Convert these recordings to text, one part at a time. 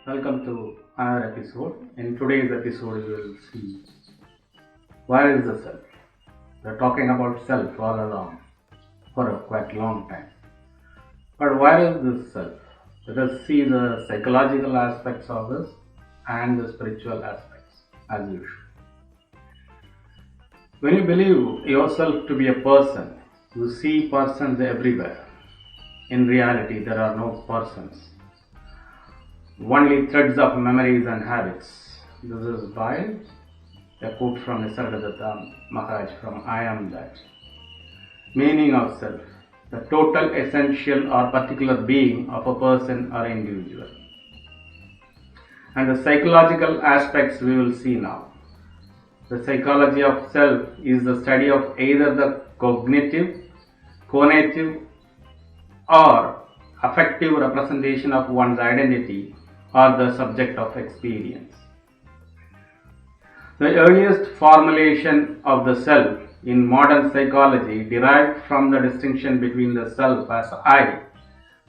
Welcome to another episode. In today's episode, we will see where is the self. We are talking about self all along for a quite long time. But where is this self? Let us see the psychological aspects of this and the spiritual aspects as usual. When you believe yourself to be a person, you see persons everywhere. In reality, there are no persons, only threads of memories and habits. This is by a quote from Ramana Maharishi from I Am That. Meaning of self, the total, essential or particular being of a person or individual. And the psychological aspects we will see now. The psychology of self is the study of either the cognitive, conative or affective representation of one's identity or the subject of experience. The earliest formulation of the self in modern psychology derived from the distinction between the self as I,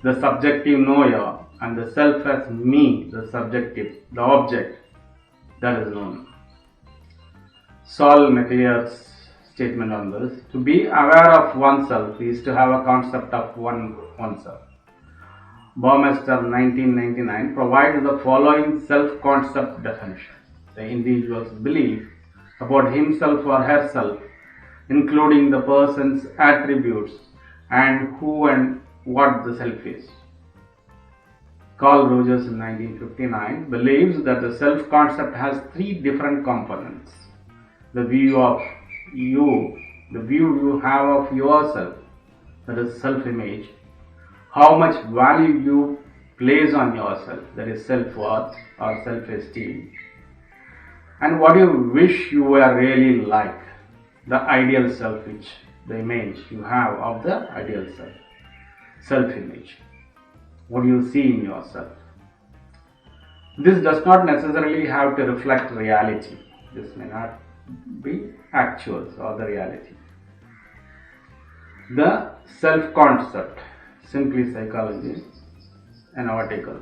the subjective knower, and the self as me, the subjective, the object that is known. Saul McLeod's statement on this: to be aware of oneself is to have a concept of oneself. Baumeister 1999 provides the following self-concept definition. The individual's belief about himself or herself, including the person's attributes and who and what the self is. Carl Rogers in 1959 believes that the self-concept has three different components. The view of you, the view you have of yourself, that is self-image, how much value you place on yourself, that is self-worth or self-esteem, and what you wish you were really like, the ideal self, which the image you have of the ideal self, self-image, what you see in yourself. This does not necessarily have to reflect reality. This may not be actuals or the reality. The self-concept, simply psychology, an article.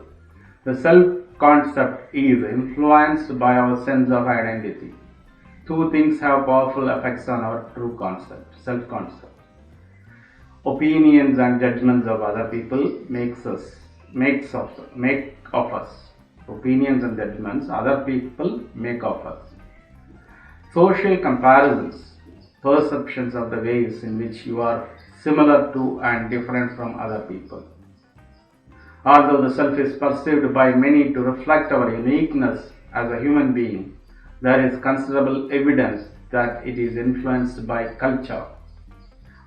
The self-concept is influenced by our sense of identity. Two things have powerful effects on our true concept, self-concept. Opinions and judgments of other people make of us. Opinions and judgments other people make of us. Social comparisons, perceptions of the ways in which you are similar to and different from other people. Although the self is perceived by many to reflect our uniqueness as a human being, there is considerable evidence that it is influenced by culture.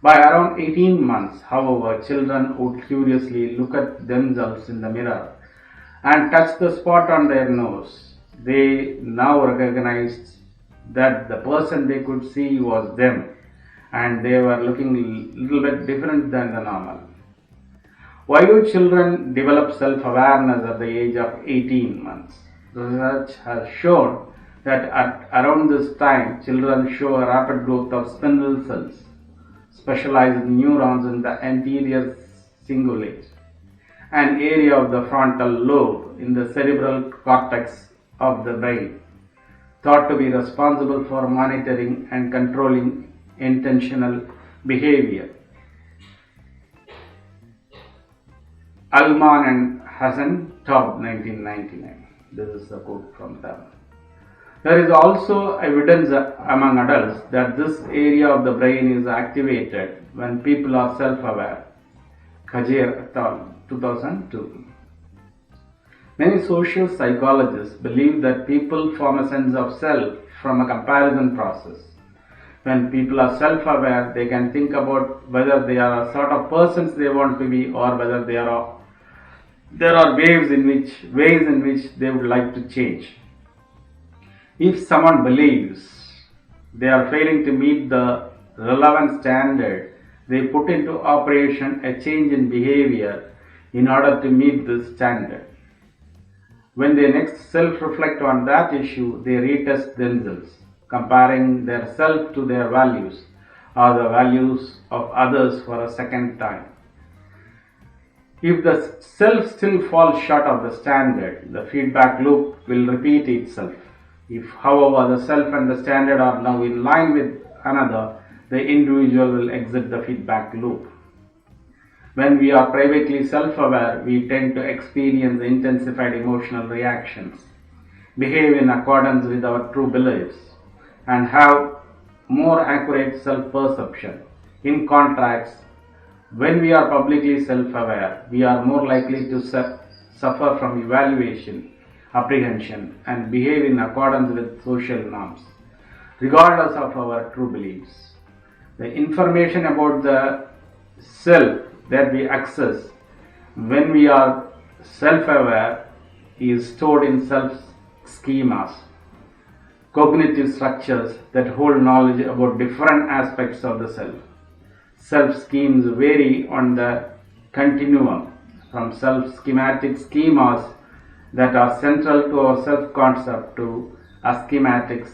By around 18 months, however, children would curiously look at themselves in the mirror and touch the spot on their nose. They now recognized that the person they could see was them, and they were looking a little bit different than the normal. Why do children develop self-awareness at the age of 18 months? Research has shown that at around this time, children show a rapid growth of spindle cells, specialized neurons in the anterior cingulate, an area of the frontal lobe in the cerebral cortex of the brain, thought to be responsible for monitoring and controlling intentional behavior. Alman and Hassan Taub, 1999. This is a quote from them. There is also evidence among adults that this area of the brain is activated when people are self-aware. Khajer et al., 2002. Many social psychologists believe that people form a sense of self from a comparison process. When people are self-aware, they can think about whether they are a sort of persons they want to be, or whether there are ways in which they would like to change. If someone believes they are failing to meet the relevant standard, they put into operation a change in behavior in order to meet this standard. When they next self-reflect on that issue, they retest themselves, comparing their self to their values or the values of others for a second time. If the self still falls short of the standard, the feedback loop will repeat itself. If, however, the self and the standard are now in line with another, the individual will exit the feedback loop. When we are privately self-aware, we tend to experience intensified emotional reactions, behave in accordance with our true beliefs, and have more accurate self-perception. In contrast, when we are publicly self-aware, we are more likely to suffer from evaluation, apprehension, and behave in accordance with social norms, regardless of our true beliefs. The information about the self that we access when we are self-aware is stored in self-schemas, cognitive structures that hold knowledge about different aspects of the self. Self-schemes vary on the continuum from self-schematic schemas that are central to our self-concept to aschematic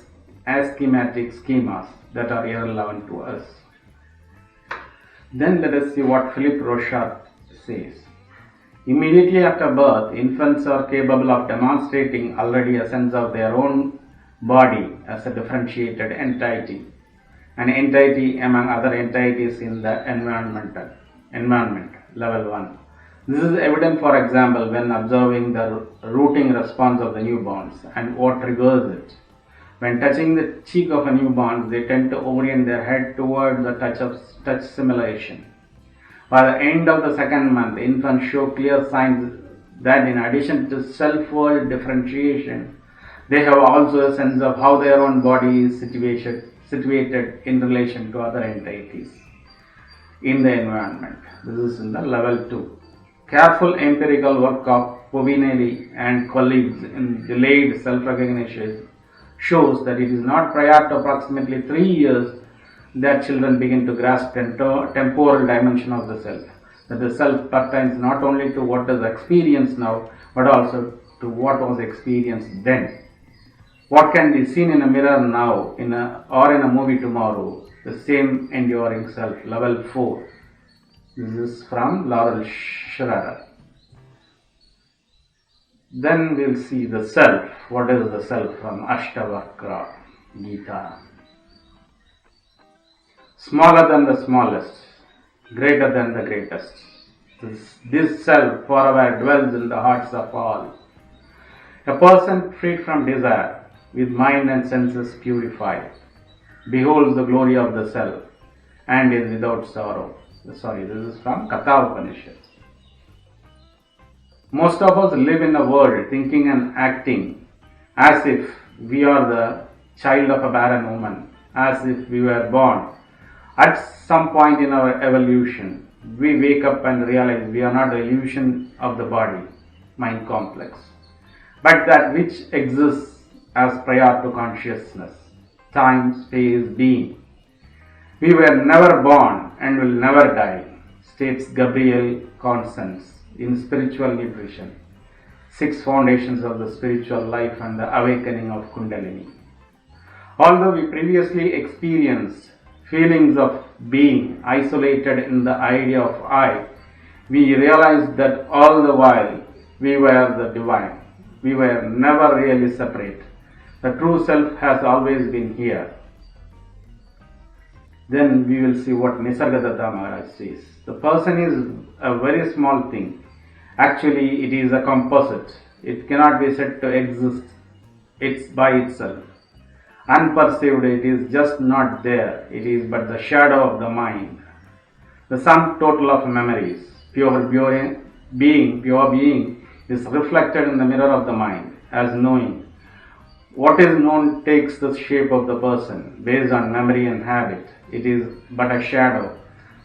schemas that are irrelevant to us. Then let us see what Philippe Rochard says. Immediately after birth, infants are capable of demonstrating already a sense of their own body as a differentiated entity, an entity among other entities in the environment, level 1. This is evident, for example, when observing the rooting response of the newborns and what triggers it. When touching the cheek of a newborn, they tend to orient their head toward the touch simulation. By the end of the second month, infants show clear signs that in addition to self-world differentiation, they have also a sense of how their own body is situated in relation to other entities in the environment. This is in the level 2. Careful empirical work of Povinelli and colleagues in delayed self-recognition shows that it is not prior to approximately 3 years that children begin to grasp temporal dimension of the self, that the self pertains not only to what is experienced now, but also to what was experienced then. What can be seen in a mirror now or in a movie tomorrow, the same enduring self, level 4. This is from Laurel Schroeder. Then we'll see the self. What is the self from Ashtavakra Gita? Smaller than the smallest, greater than the greatest. This self forever dwells in the hearts of all. A person freed from desire, with mind and senses purified, beholds the glory of the self and is without sorrow. This is from Katha Upanishad. Most of us live in a world thinking and acting as if we are the child of a barren woman, as if we were born. At some point in our evolution, we wake up and realize we are not the illusion of the body, mind complex, but that which exists as prior to consciousness, time, space, being. We were never born and will never die, states Gabriel Consens in Spiritual Nutrition, 6 Foundations of the Spiritual Life and the Awakening of Kundalini. Although we previously experienced feelings of being isolated in the idea of I, we realized that all the while we were the divine. We were never really separate. The true self has always been here. Then we will see what Nisargadatta Maharaj says. The person is a very small thing. Actually, it is a composite. It cannot be said to exist. It's by itself. Unperceived, it is just not there. It is but the shadow of the mind. The sum total of memories, pure being, is reflected in the mirror of the mind as knowing. What is known takes the shape of the person based on memory and habit. It is but a shadow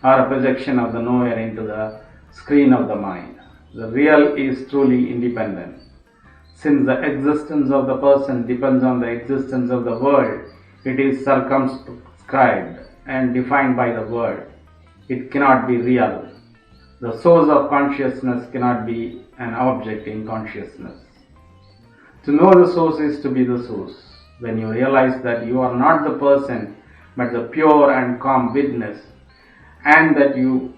or a projection of the knower into the screen of the mind. The real is truly independent. Since the existence of the person depends on the existence of the world, it is circumscribed and defined by the world. It cannot be real. The source of consciousness cannot be an object in consciousness. To know the source is to be the source. When you realize that you are not the person but the pure and calm witness, and that you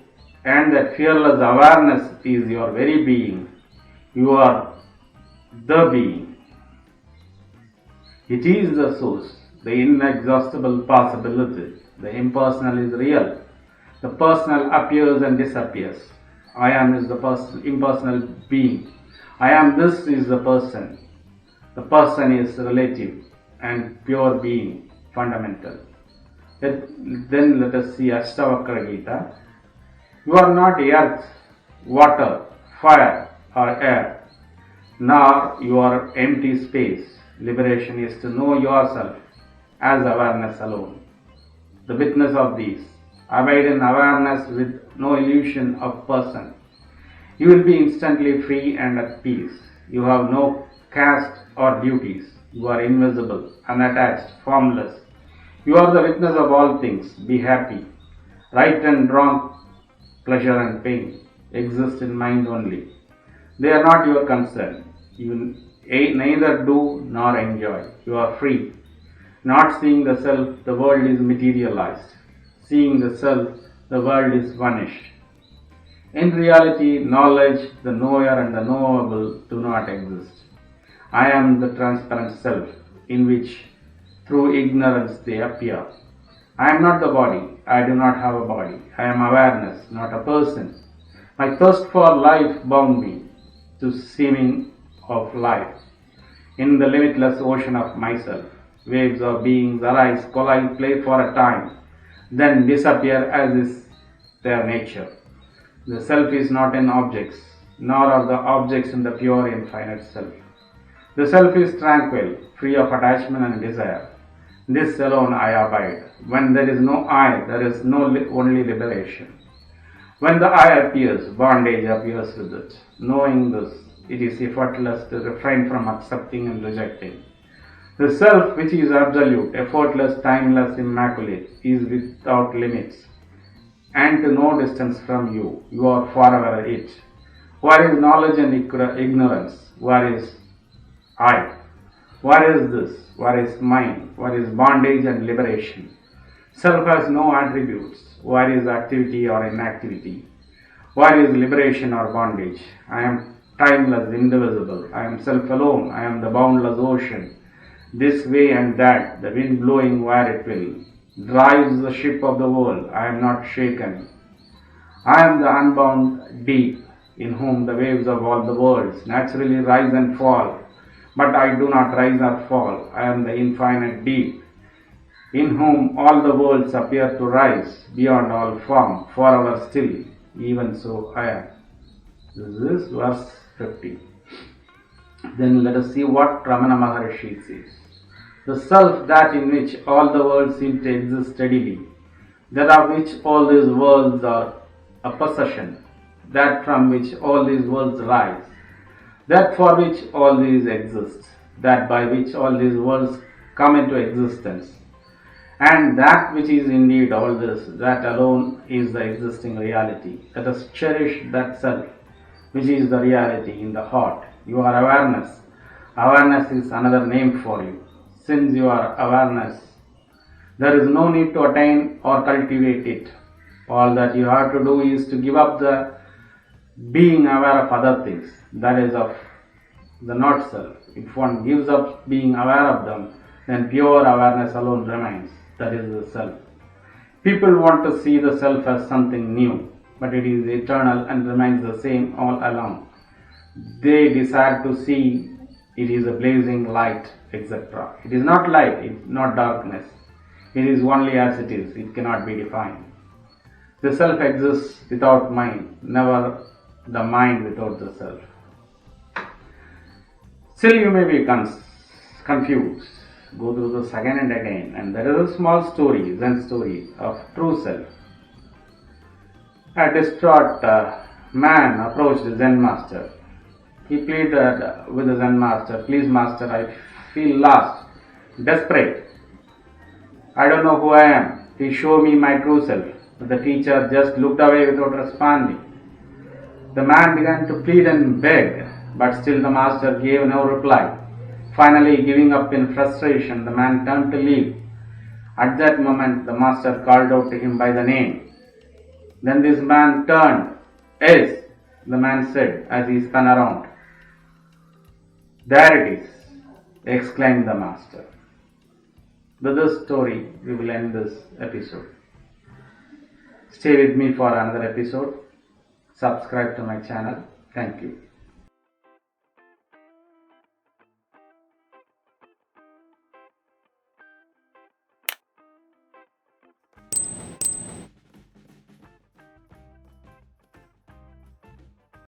and that fearless awareness is your very being. You are the being. It is the source, the inexhaustible possibility. The impersonal is real. The personal appears and disappears. I am is the impersonal being. I am this is the person. The person is relative and pure being, fundamental. Then let us see Ashtavakra Gita. You are not earth, water, fire or air, nor you are empty space. Liberation is to know yourself as awareness alone. The witness of these. Abide in awareness with no illusion of person. You will be instantly free and at peace. You have no caste or duties. You are invisible, unattached, formless. You are the witness of all things. Be happy. Right and wrong, pleasure and pain exist in mind only. They are not your concern. You neither do nor enjoy. You are free. Not seeing the self, the world is materialized. Seeing the self, the world is vanished. In reality, knowledge, the knower and the knowable do not exist. I am the transparent self, in which through ignorance they appear. I am not the body. I do not have a body. I am awareness, not a person. My thirst for life bound me to seeming of life. In the limitless ocean of myself, waves of beings arise, collide, play for a time, then disappear as is their nature. The self is not in objects, nor are the objects in the pure infinite self. The self is tranquil, free of attachment and desire. This alone I abide. When there is no I, there is only liberation. When the I appears, bondage appears with it. Knowing this, it is effortless to refrain from accepting and rejecting. The self, which is absolute, effortless, timeless, immaculate, is without limits, and to no distance from you. You are forever it. Where is knowledge and ignorance? Where is I? Where is this? Where is mind? Where is bondage and liberation? Self has no attributes. Where is activity or inactivity? Where is liberation or bondage? I am timeless, indivisible. I am self alone. I am the boundless ocean. This way and that, the wind blowing where it will, drives the ship of the world. I am not shaken. I am the unbound deep, in whom the waves of all the worlds naturally rise and fall. But I do not rise or fall. I am the infinite deep, in whom all the worlds appear to rise, beyond all form, forever still. Even so I am. This is verse 50. Then let us see what Ramana Maharishi says. The self, that in which all the worlds seem to exist steadily, that of which all these worlds are a possession, that from which all these worlds rise, that for which all these exist, that by which all these worlds come into existence, and that which is indeed all this, that alone is the existing reality. Let us cherish that self, which is the reality in the heart. You are awareness. Awareness is another name for you. Since you are awareness, there is no need to attain or cultivate it. All that you have to do is to give up the being aware of other things, that is of the not self. If one gives up being aware of them, then pure awareness alone remains, that is the self. People want to see the self as something new, but it is eternal and remains the same all along. They desire to see it is a blazing light, etc. It is not light, it is not darkness. It is only as it is, it cannot be defined. The self exists without mind, never the mind without the self. Still you may be confused. Go through this again and again, and there is a small story, Zen story of true self. A distraught man approached the Zen master. He pleaded with the Zen master, "Please master, I feel lost, desperate. I don't know who I am. Please show me my true self." But the teacher just looked away without responding. The man began to plead and beg, but still the master gave no reply. Finally, giving up in frustration, the man turned to leave. At that moment, the master called out to him by the name. Then this man turned. Yes, the man said as he spun around. There it is, exclaimed the master. With this story, we will end this episode. Stay with me for another episode. Subscribe to my channel. Thank you.